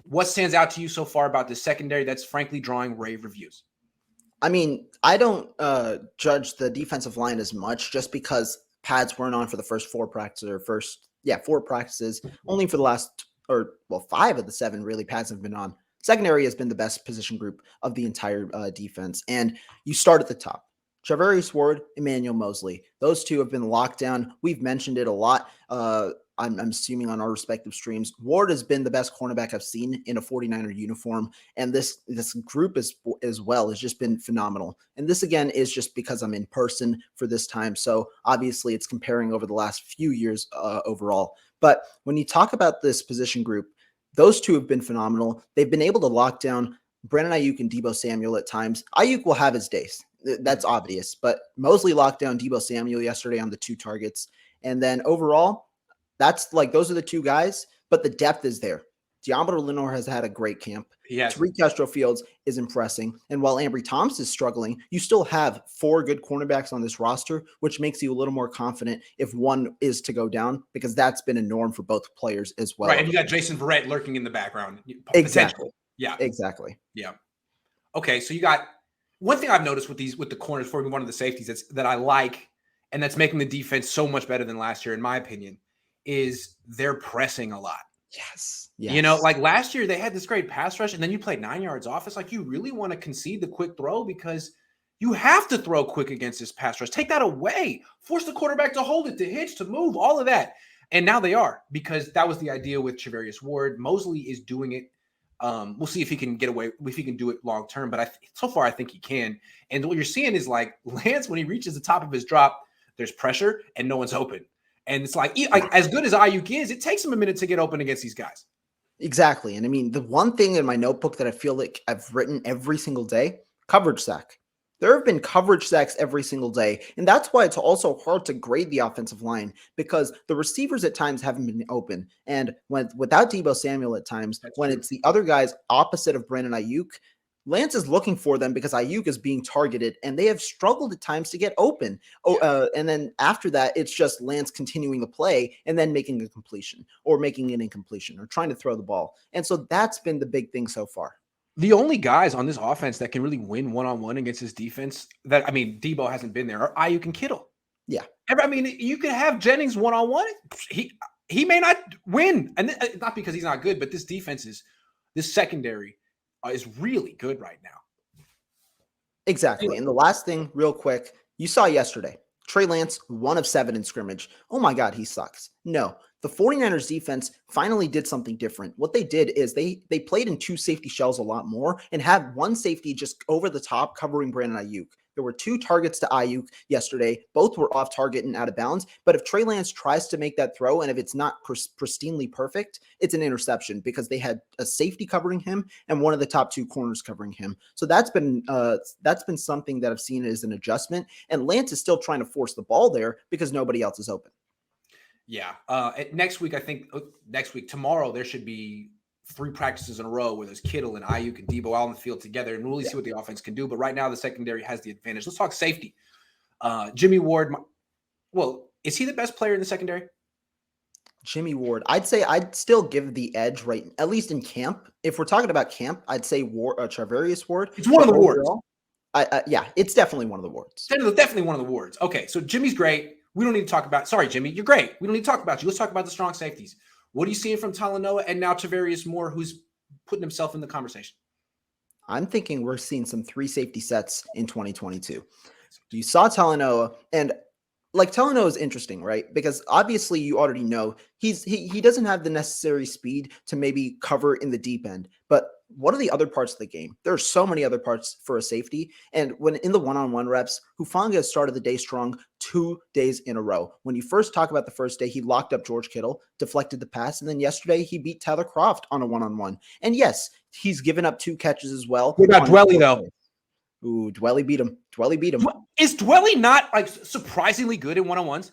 What stands out to you so far about the secondary that's frankly drawing rave reviews? I mean, I don't judge the defensive line as much just because pads weren't on for the first four practices. Only for the last, 5 of the 7 really pads have been on. Secondary has been the best position group of the entire defense. And you start at the top. Charvarius Ward, Emmanuel Mosley. Those two have been locked down. We've mentioned it a lot. I'm assuming on our respective streams. Ward has been the best cornerback I've seen in a 49er uniform. And this group as well has just been phenomenal. And this, again, is just because I'm in person for this time. So obviously it's comparing over the last few years overall. But when you talk about this position group, those two have been phenomenal. They've been able to lock down Brandon Ayuk and Deebo Samuel at times. Ayuk will have his days. That's obvious. But Mosley locked down Deebo Samuel yesterday on the 2 targets. And then overall, those are the 2 guys, but the depth is there. Deommodore Lenoir has had a great camp. Tariq Castro-Fields is impressing. And while Ambry Thomas is struggling, you still have 4 good cornerbacks on this roster, which makes you a little more confident if one is to go down, because that's been a norm for both players as well. Right, and you got Jason Verrett lurking in the background. Exactly. Yeah. Exactly. Yeah. Okay, so you got one thing I've noticed with the corners for one of the safeties that I like, and that's making the defense so much better than last year, in my opinion, is they're pressing a lot. Yes. You know, like last year they had this great pass rush, and then you played 9 yards off. It's like you really want to concede the quick throw because you have to throw quick against this pass rush. Take that away. Force the quarterback to hold it, to hitch, to move, all of that. And now they are, because that was the idea with Charvarius Ward. Mosley is doing it. We'll see if he can get away, if he can do it long term. But so far, I think he can. And what you're seeing is like Lance, when he reaches the top of his drop, there's pressure and no one's open. And it's like as good as Ayuk is, it takes him a minute to get open against these guys. Exactly. And I mean, the one thing in my notebook that I feel like I've written every single day, coverage sack. There have been coverage sacks every single day. And that's why it's also hard to grade the offensive line, because the receivers at times haven't been open. And without Deebo Samuel at times, it's the other guys opposite of Brandon Ayuk, Lance is looking for them because Ayuk is being targeted, and they have struggled at times to get open. And then after that, it's just Lance continuing the play and then making a completion or making an incompletion or trying to throw the ball. And so that's been the big thing so far. The only guys on this offense that can really win one-on-one against his defense Deebo hasn't been there, are Ayuk and Kittle. Yeah. I mean, you could have Jennings one-on-one. He may not win. And not because he's not good, but this secondary is really good right now. Exactly. And the last thing, real quick, you saw yesterday, Trey Lance, 1 of 7 in scrimmage. Oh my God, he sucks. No, the 49ers defense finally did something different. What they did is they played in 2 safety shells a lot more and had 1 safety just over the top covering Brandon Ayuk. There were 2 targets to Ayuk yesterday. Both were off target and out of bounds. But if Trey Lance tries to make that throw, and if it's not pristinely perfect, it's an interception, because they had a safety covering him and one of the top 2 corners covering him. So that's been something that I've seen as an adjustment. And Lance is still trying to force the ball there because nobody else is open. Yeah. Tomorrow, there should be 3 practices in a row where there's Kittle and Ayuk and Deebo all on the field together, and really see what the offense can do. But right now, the secondary has the advantage. Let's talk safety. Jimmy Ward. Well, is he the best player in the secondary? Jimmy Ward. I'd say I'd still give the edge, right, at least in camp. If we're talking about camp, I'd say Charvarius Ward. It's one of the wards. Yeah, it's definitely one of the wards. Definitely one of the wards. Okay, so Jimmy's great. We don't need to talk about – sorry, Jimmy, you're great. We don't need to talk about you. Let's talk about the strong safeties. What are you seeing from Talanoa and now Tarvarius Moore, who's putting himself in the conversation? I'm thinking we're seeing some 3 safety sets in 2022. You saw Talanoa, and Talanoa is interesting, right? Because obviously you already know he doesn't have the necessary speed to maybe cover in the deep end. But what are the other parts of the game? There are so many other parts for a safety. And when in the one-on-one reps, Hufanga started the day strong 2 days in a row. When you first talk about the first day, he locked up George Kittle, deflected the pass. And then yesterday he beat Tyler Kroft on a one-on-one. And yes, he's given up 2 catches as well. What about Dwelly, though? Ooh, Dwelly beat him. Is Dwelly not surprisingly good in one-on-ones?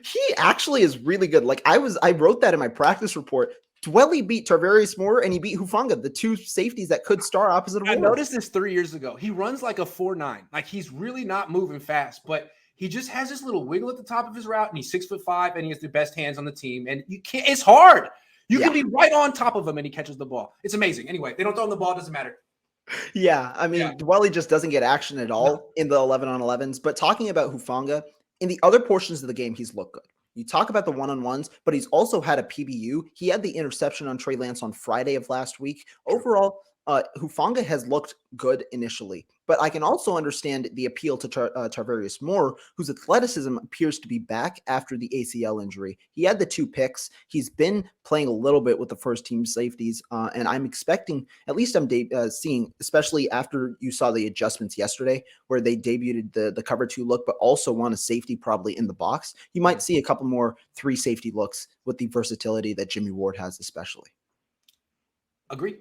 He actually is really good. I wrote that in my practice report. Dwelly beat Tarvarius Moore and he beat Hufanga, the 2 safeties that could start opposite of Ward. I noticed this 3 years ago. He runs like a 4.9. He's really not moving fast, but he just has this little wiggle at the top of his route, and he's 6'5", and he has the best hands on the team. And it's hard. You can be right on top of him and he catches the ball. It's amazing. Anyway, they don't throw him the ball. It doesn't matter. Yeah, I mean, Dwelly just doesn't get action at all in the 11-on-11s. But talking about Hufanga, in the other portions of the game, he's looked good. You talk about the one-on-ones, but he's also had a PBU. He had the interception on Trey Lance on Friday of last week. Overall, Hufanga has looked good initially, but I can also understand the appeal to Tarvarius Moore, whose athleticism appears to be back after the ACL injury. He had the 2 picks. He's been playing a little bit with the first team safeties, and I'm expecting, at least I'm seeing, especially after you saw the adjustments yesterday, where they debuted the cover 2 look, but also want a safety probably in the box. You might see a couple more 3 safety looks with the versatility that Jimmy Ward has, especially. Agree.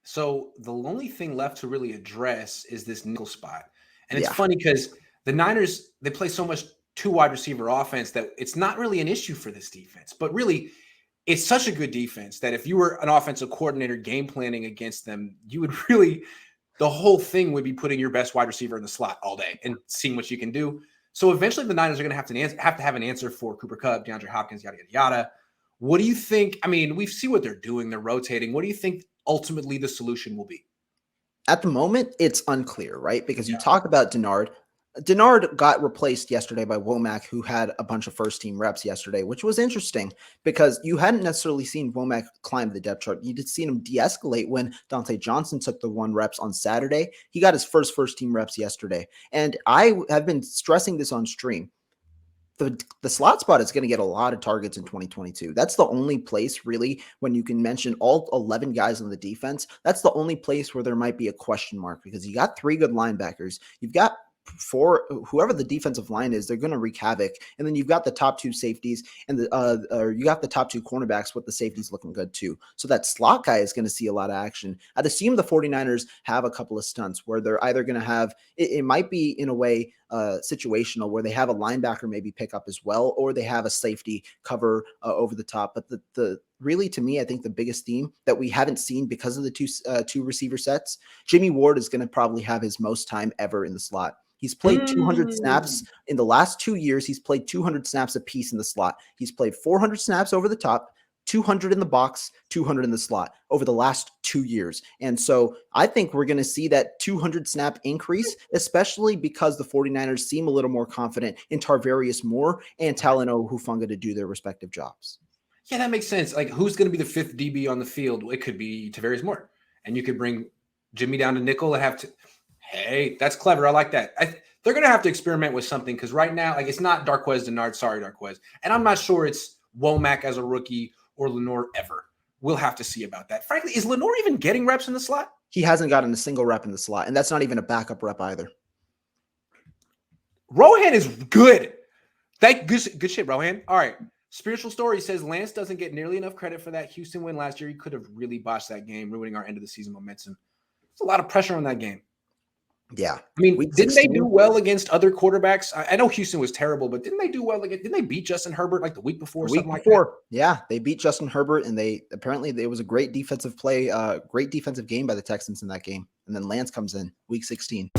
So the only thing left to really address is this nickel spot. And it's funny because the Niners, they play so much 2 wide receiver offense that it's not really an issue for this defense. But really, it's such a good defense that if you were an offensive coordinator game planning against them, you would really, the whole thing would be putting your best wide receiver in the slot all day and seeing what you can do. So eventually the Niners are going to have to have an answer for Cooper Kupp, DeAndre Hopkins, yada, yada, yada. What do you think? I mean, we see what they're doing. They're rotating. What do you think ultimately the solution will be? At the moment, it's unclear, right? Because you talk about Denard. Denard got replaced yesterday by Womack, who had a bunch of first-team reps yesterday, which was interesting because you hadn't necessarily seen Womack climb the depth chart. You did see him de-escalate when Dante Johnson took the 1 reps on Saturday. He got his first-team reps yesterday. And I have been stressing this on stream. The slot spot is going to get a lot of targets in 2022. That's the only place really when you can mention all 11 guys on the defense. That's the only place where there might be a question mark because you got 3 good linebackers. You've got 4, whoever the defensive line is, they're going to wreak havoc. And then you've got the top 2 safeties and you got the top 2 cornerbacks with the safeties looking good too. So that slot guy is going to see a lot of action. I'd assume the 49ers have a couple of stunts where they're either going to have, it might be in a way situational where they have a linebacker maybe pick up as well, or they have a safety cover over the top. But the really, to me, I think the biggest theme that we haven't seen because of the two receiver sets, Jimmy Ward is going to probably have his most time ever in the slot. He's played 200 snaps in the last 2 years. He's played 200 snaps apiece in the slot. He's played 400 snaps over the top, 200 in the box, 200 in the slot over the last 2 years. And so I think we're going to see that 200 snap increase, especially because the 49ers seem a little more confident in Tarvarius Moore and Talanoa Hufanga to do their respective jobs. Yeah, that makes sense. Like, who's going to be the 5th DB on the field? It could be Tarvarius Moore. And you could bring Jimmy down to nickel and have to – hey, that's clever. I like that. They're going to have to experiment with something because right now, like, it's not Darqueze Denard. Sorry, Darqueze. And I'm not sure it's Womack as a rookie or Lenore ever. We'll have to see about that. Frankly, is Lenore even getting reps in the slot? He hasn't gotten a single rep in the slot, and that's not even a backup rep either. Rohan is good. Good shit, Rohan. All right. Spiritual Story says Lance doesn't get nearly enough credit for that Houston win last year. He could have really botched that game, ruining our end of the season momentum. There's a lot of pressure on that game. Yeah. I mean, didn't they do well against other quarterbacks? I know Houston was terrible, but didn't they do well against, didn't they beat Justin Herbert like the week before? Yeah, they beat Justin Herbert, and it was a great defensive play, great defensive game by the Texans in that game. And then Lance comes in week 16.